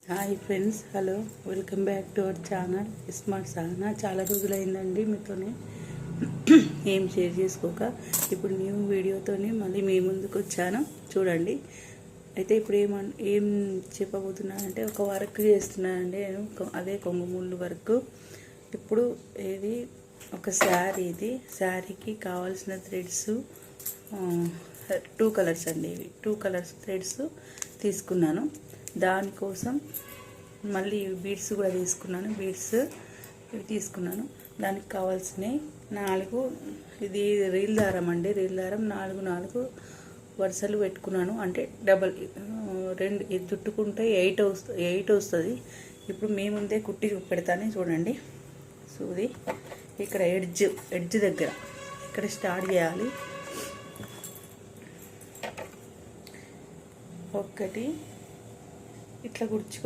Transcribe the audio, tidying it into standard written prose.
Hi friends, hello, welcome back to our channel smart Sahana. చాలా రోజులైందండి మీతోనే ఏం షేర్ చేసుకోక. ఇప్పుడు న్యూ వీడియోతోని మళ్ళీ మీ ముందుకు వచ్చాను. చూడండి. అయితే ఇప్పుడు ఏం చెప్పబోతున్నానంటే, ఒక వర్క్ చేస్తున్నానండి నేను. అదే కొంగు ముళ్ళు వర్క్. ఇప్పుడు ఇది ఒక శారీ. ఇది శారీకి కావాల్సిన థ్రెడ్స్ 2 కలర్స్ అండి. ఇవి 2 కలర్స్ థ్రెడ్స్ తీసుకున్నాను. దానికోసం మళ్ళీ బీడ్స్ కూడా తీసుకున్నాను. బీడ్స్ ఇవి తీసుకున్నాను. దానికి కావాల్సినవి 4, ఇది రీల్ దారం అండి. రీల్ దారం 4 వరుసలు పెట్టుకున్నాను. అంటే డబల్ 2 ఇది చుట్టుకుంటే 8 వస్తుంది. ఇప్పుడు మీ ముందే కుట్టి పెడతానే చూడండి. సూది ఇక్కడ ఎడ్జ్ దగ్గర ఇక్కడ స్టార్ట్ చేయాలి. ఒకటి ఇట్లా గుర్చుకో